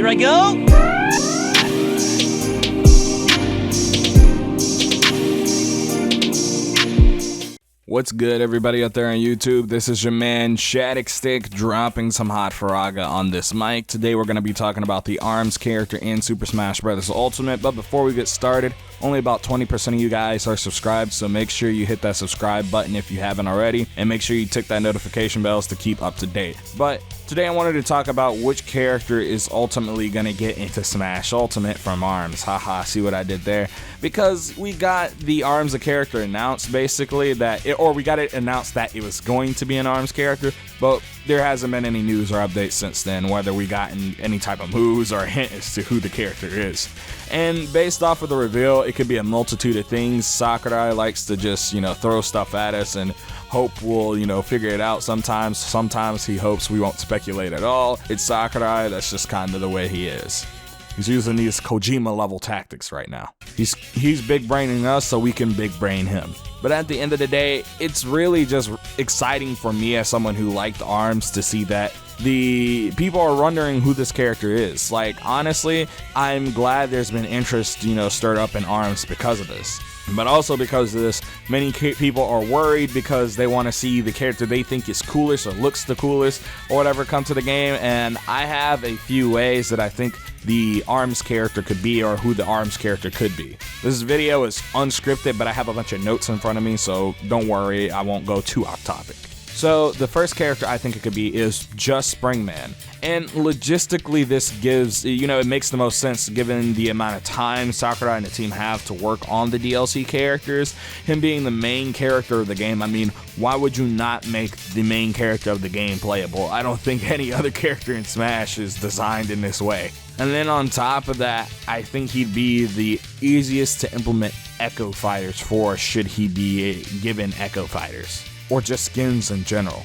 Here I go! What's good, everybody out there on YouTube? This is your man Hastags dropping some hot faraga on this mic. Today we're going to be talking about the ARMS character in Super Smash Bros. Ultimate, but before we get started, only about 20% of you guys are subscribed, so make sure you hit that subscribe button if you haven't already, and make sure you tick that notification bells to keep up to date. But today I wanted to talk about which character is ultimately going to get into Smash Ultimate from ARMS. Haha, see what I did there? Because we got the ARMS character announced, basically, or we got it announced that it was going to be an ARMS character, but there hasn't been any news or updates since then, whether we gotten any type of moves or a hint as to who the character is. And based off of the reveal, it could be a multitude of things. Sakurai likes to just, throw stuff at us and hope we'll, figure it out sometimes. Sometimes he hopes we won't speculate at all. It's Sakurai, that's just kind of the way he is. He's using these Kojima level tactics right now. He's big braining us so we can big brain him. But at the end of the day, it's really just exciting for me as someone who liked ARMS to see that the people are wondering who this character is. Like, honestly, I'm glad there's been interest, stirred up in ARMS because of this. But also because of this, many people are worried because they want to see the character they think is coolest or looks the coolest or whatever come to the game. And I have a few ways that I think the ARMS character could be, or who the ARMS character could be. This video is unscripted, but I have a bunch of notes in front of me, so don't worry, I won't go too off topic. So the first character I think it could be is just Springman. And logistically, this gives, it makes the most sense given the amount of time Sakurai and the team have to work on the DLC characters. Him being the main character of the game, I mean, why would you not make the main character of the game playable? I don't think any other character in Smash is designed in this way. And then on top of that, I think he'd be the easiest to implement Echo Fighters for, should he be given Echo Fighters, or just skins in general.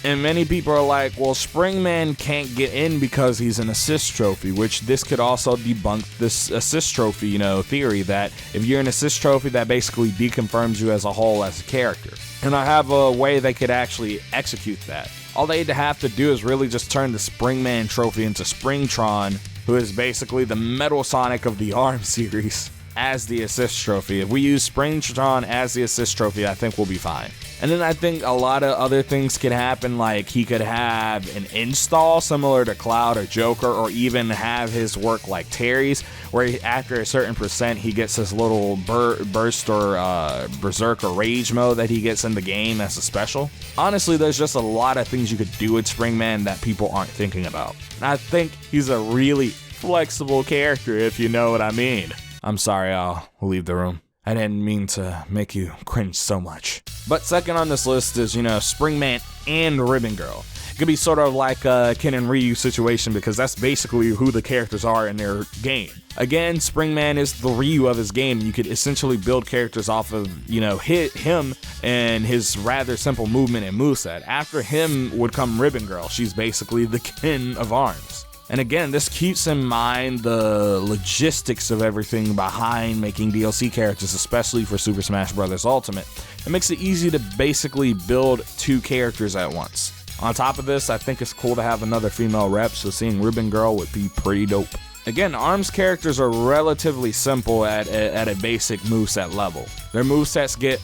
And many people are like, well, Springman can't get in because he's an assist trophy, which this could also debunk this assist trophy, theory that if you're an assist trophy, that basically deconfirms you as a whole as a character. And I have a way they could actually execute that. All they'd have to do is really just turn the Springman trophy into Springtron, who is basically the Metal Sonic of the ARMS series, as the assist trophy. If we use Springtron as the assist trophy, I think we'll be fine. And then I think a lot of other things could happen, like he could have an install similar to Cloud or Joker, or even have his work like Terry's, where after a certain percent he gets this little burst or berserk or rage mode that he gets in the game as a special. Honestly, there's just a lot of things you could do with Springman that people aren't thinking about. And I think he's a really flexible character, if you know what I mean. I'm sorry, I'll leave the room. I didn't mean to make you cringe so much. But second on this list is, Springman and Ribbon Girl. It could be sort of like a Ken and Ryu situation, because that's basically who the characters are in their game. Again, Springman is the Ryu of his game. You could essentially build characters off of, hit him and his rather simple movement and moveset. After him would come Ribbon Girl. She's basically the Ken of ARMS. And again, this keeps in mind the logistics of everything behind making DLC characters, especially for Super Smash Bros. Ultimate. It makes it easy to basically build two characters at once. On top of this, I think it's cool to have another female rep, so seeing Ribbon Girl would be pretty dope. Again, ARMS characters are relatively simple at a basic moveset level. Their movesets get,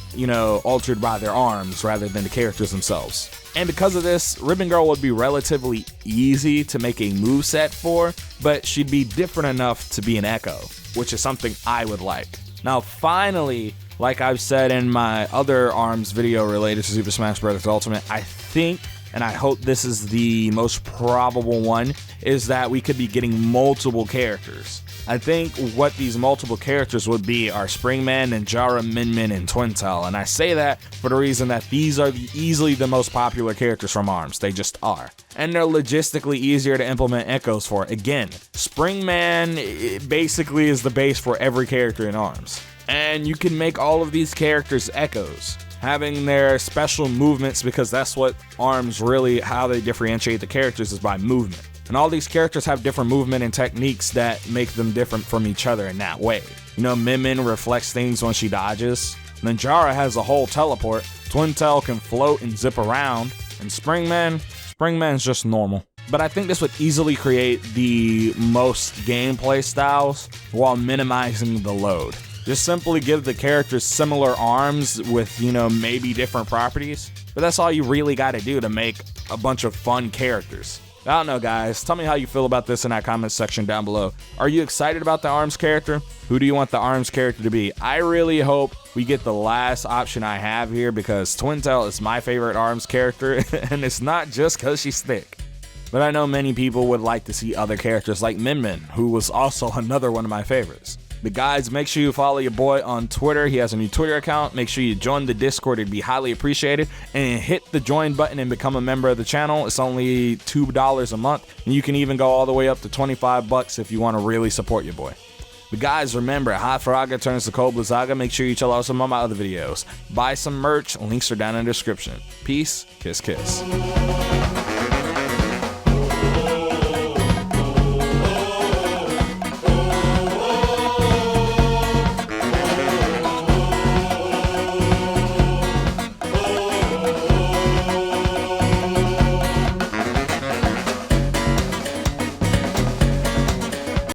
altered by their arms rather than the characters themselves. And because of this, Ribbon Girl would be relatively easy to make a moveset for, but she'd be different enough to be an Echo, which is something I would like. Now finally, like I've said in my other ARMS video related to Super Smash Bros. Ultimate, I think, and I hope this is the most probable one, is that we could be getting multiple characters. I think what these multiple characters would be are Springman, Ninjara, Min, and Twintel, and I say that for the reason that these are easily the most popular characters from ARMS. They just are. And they're logistically easier to implement echoes for. Again, Springman basically is the base for every character in ARMS. And you can make all of these characters echoes, having their special movements, because that's what ARMS really, how they differentiate the characters is by movement. And all these characters have different movement and techniques that make them different from each other in that way. Min reflects things when she dodges. Ninjara has a whole teleport. Twintel can float and zip around. And Springman's just normal. but I think this would easily create the most gameplay styles while minimizing the load. Just simply give the characters similar arms with, maybe different properties. But that's all you really got to do to make a bunch of fun characters. I don't know, guys. Tell me how you feel about this in that comment section down below. Are you excited about the ARMS character? Who do you want the ARMS character to be? I really hope we get the last option I have here, because Twintail is my favorite ARMS character, and it's not just because she's thick. But I know many people would like to see other characters like Min, who was also another one of my favorites. But guys, make sure you follow your boy on Twitter. He has a new Twitter account. Make sure you join the Discord. It'd be highly appreciated. And hit the join button and become a member of the channel. It's only $2 a month. And you can even go all the way up to $25 if you want to really support your boy. But guys, remember, Hot Faraga turns to Cold Blizzaga. Make sure you check out some of my other videos. Buy some merch. Links are down in the description. Peace. Kiss, kiss.